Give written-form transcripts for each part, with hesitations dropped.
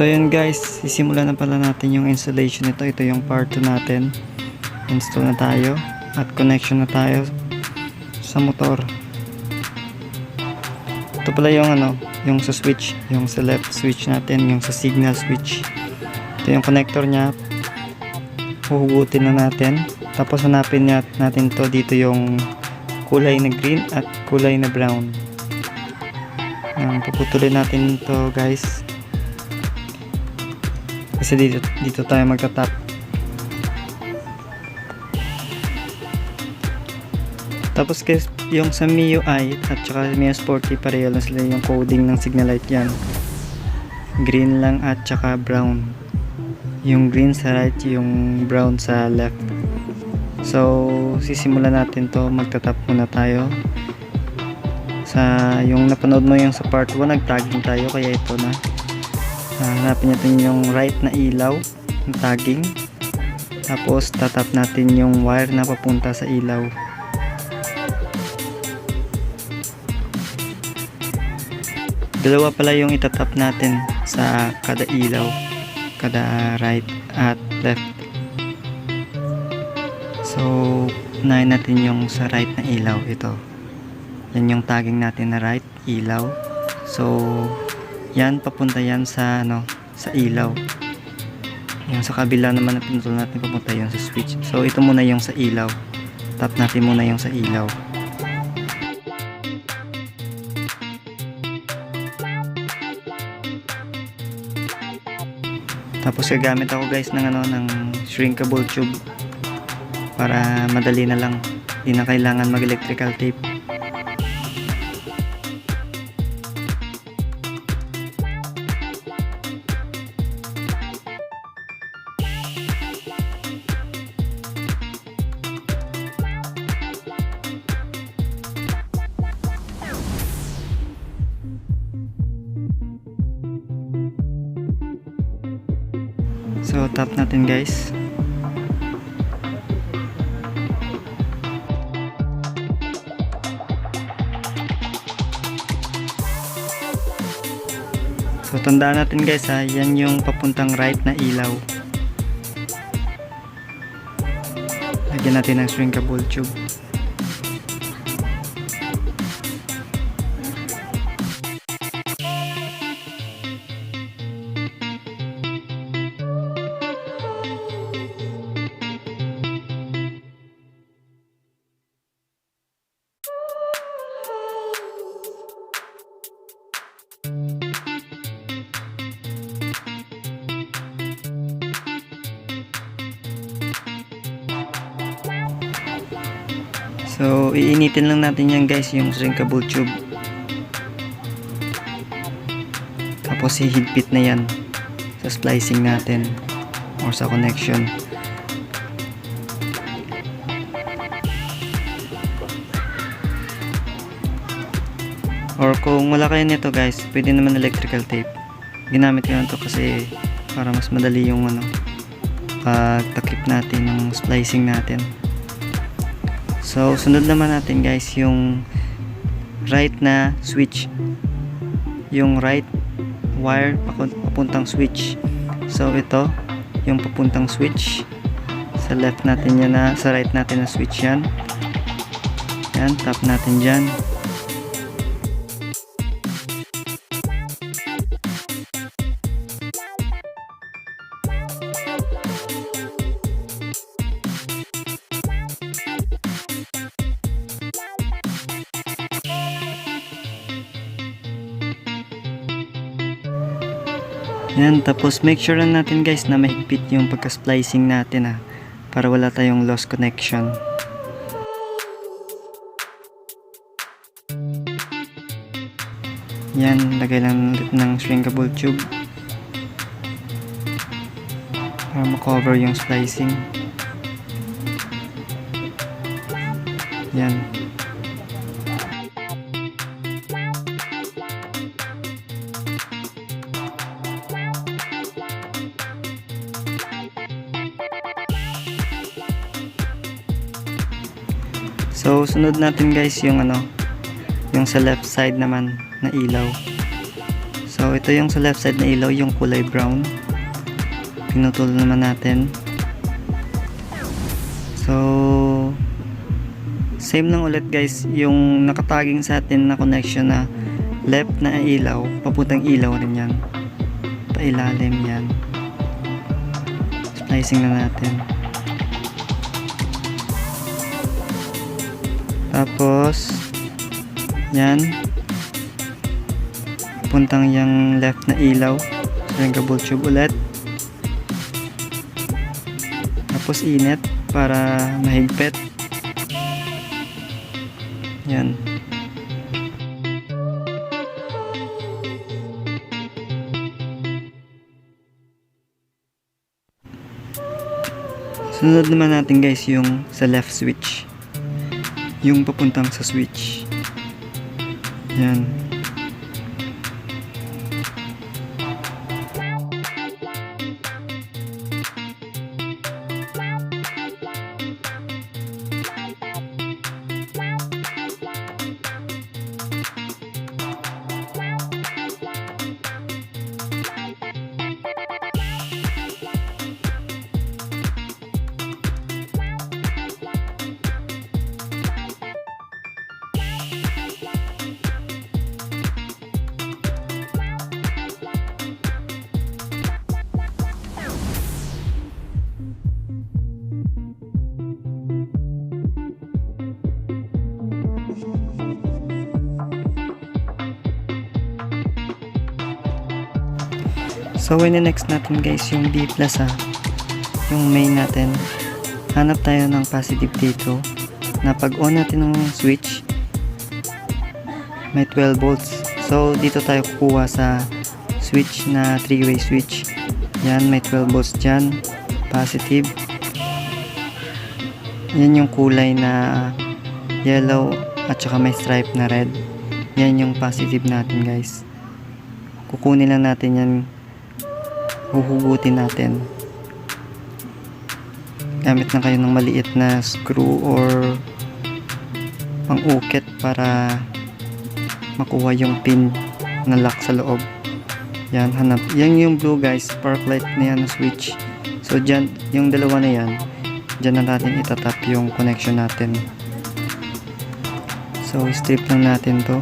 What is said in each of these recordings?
So yun guys, sisimulan na pala natin yung installation nito. Ito yung part 2 natin. Install na tayo at connection na tayo sa motor. Ito pala yung yung sa switch, yung sa left switch natin, yung sa signal switch. Ito yung connector niya. Huhugutin na natin. Tapos hanapin natin to dito yung kulay na green at kulay na brown. Puputulin natin to guys. Kasi dito tayo magtatap. Tapos guys, yung sa MIUI at saka MIUI Sporty, pareho lang sila yung coding ng signal light yan. Green lang at saka brown. Yung green sa right, yung brown sa left. So sisimulan natin to, magtatap muna tayo. Sa yung napanood mo yung sa part 1, nag-tagging tayo, kaya ito na. Hanapin natin yung right na ilaw, yung tagging. Tapos tatap natin yung wire na papunta sa ilaw. Dalawa pala yung itatap natin sa kada ilaw, kada right at left. So unahin natin yung sa right na ilaw. Ito, yan yung tagging natin na right ilaw. So yan, papunta yan sa sa ilaw. Yung sa kabila naman na pinutol natin, papunta yan sa switch. So ito muna yung sa ilaw. Tap natin muna yung sa ilaw. Tapos gagamit ako guys ng ng shrinkable tube para madali na lang. Hindi na kailangan mag electrical tape. So tap natin guys. So tandaan natin guys yan yung papuntang right na ilaw. Lagyan natin ng shrinkable tube. So iinitin lang natin yan guys, yung shrinkable tube. Tapos hihigpit na yan sa splicing natin or sa connection. Or kung wala kayo nito guys, pwede naman electrical tape. Ginamit ko na to kasi para mas madali yung pagtakip natin ng splicing natin. So sunod naman natin guys yung right na switch, yung right wire papuntang switch. So ito yung papuntang switch, sa left natin yan sa right natin na switch yan. Yan, tap natin dyan. Yan, tapos make sure lang natin guys na mahigpit yung pagka-splicing natin para wala tayong lost connection. Yan, lagay lang ulit ng shrinkable tube para makover yung splicing. Yan. So sunod natin guys yung yung sa left side naman na ilaw. So So ito yung sa left side na ilaw, yung kulay brown. Pinutol naman natin. So same lang ulit guys, yung nakataging sa atin na connection na left na ilaw, papuntang ilaw rin yan, pailalim yan. Splicing na natin. Tapos yan, puntang yung left na ilaw, shrinkable tube ulit. Tapos init para mahigpit. Yan. Sunod naman natin guys yung sa left switch, yung papuntang sa switch. Yan. So next natin guys yung B plus yung main natin. Hanap tayo ng positive dito na pag on natin ng switch may 12 volts. So dito tayo kukuha sa switch na 3-way switch. Yan, may 12 volts dyan, positive. Yan yung kulay na yellow at saka may stripe na red. Yan yung positive natin guys. Kukunin lang natin yan, huhugutin natin. Gamit na kayo ng maliit na screw or pang-ukit para makuha yung pin na lock sa loob. Yan, hanap. Yan yung blue guys, spark light na yan na switch. So dyan, yung dalawa na yan, dyan na natin itatap yung connection natin. So strip lang natin to.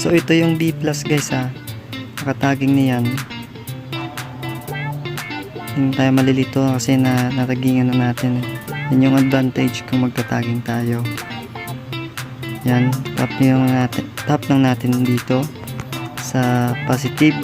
So ito yung B plus guys nakataging niyan. Hindi tayo malilito kasi natagingan na natin. Yan yung advantage kung magtataging tayo. Yan, tap lang natin dito sa positive.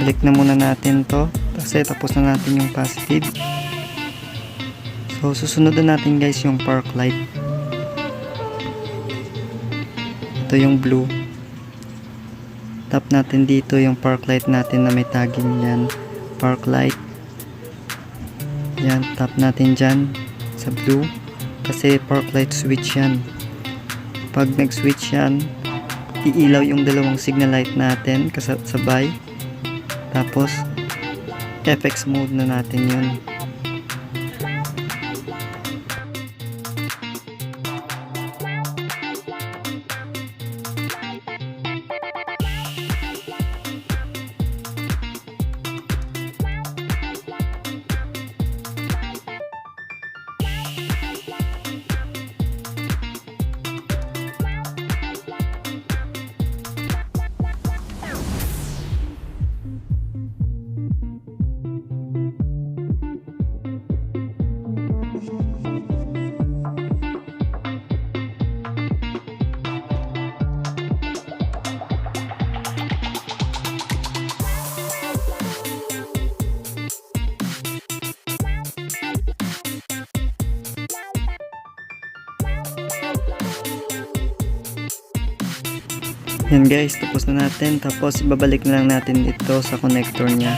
Balik na muna natin to kasi tapos na natin yung positive. So susunod na natin guys yung park light. Ito yung blue. Tap natin dito yung park light natin na may tagging yan. Park light. Yan, tap natin dyan sa blue. Kasi park light switch yan. Pag nag-switch yan, iilaw yung dalawang signal light natin kasabay. Tapos, FX mode na natin yun. Yan guys, tapos na natin. Tapos ibabalik na lang natin ito sa connector nya.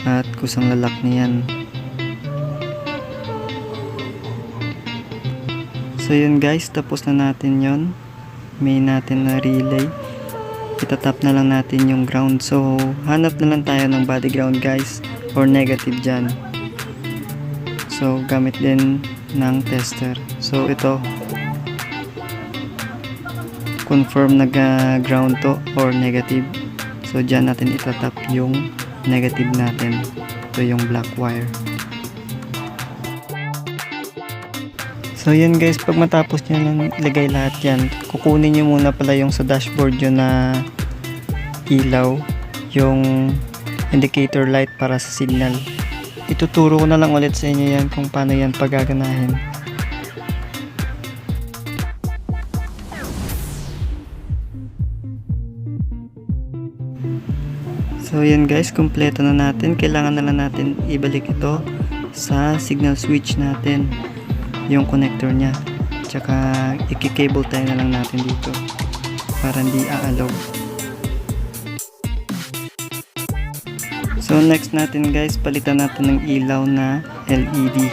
At kusang lalak niyan. So yun guys, tapos na natin yon. May natin na relay. Itatap na lang natin yung ground. So hanap na lang tayo ng body ground guys, or negative dyan. So gamit din ng tester. So ito, confirm na ground to or negative. So dyan natin itatap yung negative natin. Ito yung black wire. So yun guys, pag matapos nyo nang ilagay lahat yan, kukunin nyo muna pala yung sa dashboard nyo na ilaw, yung indicator light para sa signal. Ituturo ko na lang ulit sa inyo yan kung paano yan paggaganahin. So yan guys, kumpleto na natin. Kailangan na lang natin ibalik ito sa signal switch natin, yung connector nya. Tsaka i-cable tayo na lang natin dito para hindi aalaw. So next natin guys, palitan natin ng ilaw na LED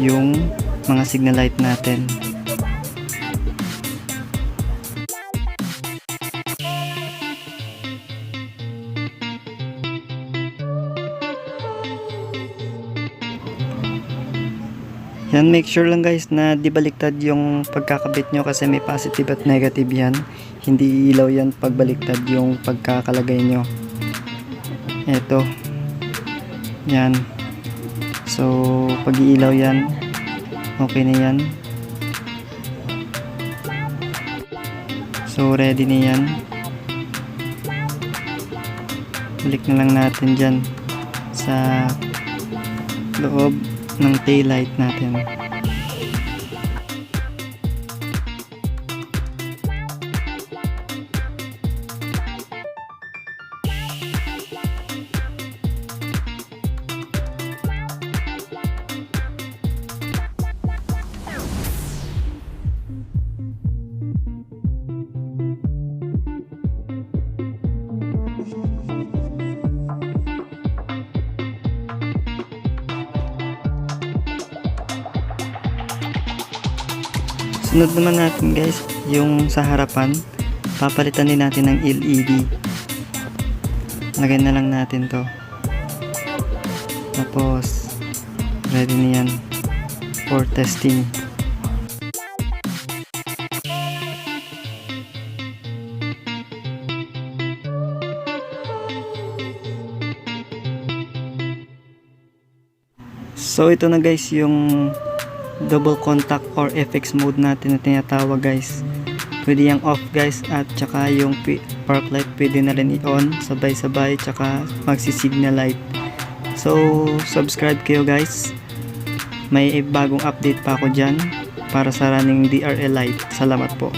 yung mga signal light natin. Yan, make sure lang guys na di baliktad yung pagkakabit nyo kasi may positive at negative yan. Hindi ilaw yan pag baliktad yung pagkakalagay nyo. Eto. Yan. So, pag iilaw yan, okay na yan. So, ready na yan. Balik na lang natin dyan sa loob ng tail light natin. Sunod naman natin guys, yung sa harapan, papalitan din natin ng LED. Lagay na lang natin to. Tapos, ready na yan for testing. So ito na guys yung double contact or FX mode natin na tinatawag guys. Pwede yung off guys, at tsaka yung park light pwede na rin i-on sabay-sabay, tsaka magsi-signal light. So subscribe kayo guys, may bagong update pa ako dyan para sa running DRL light. Salamat po.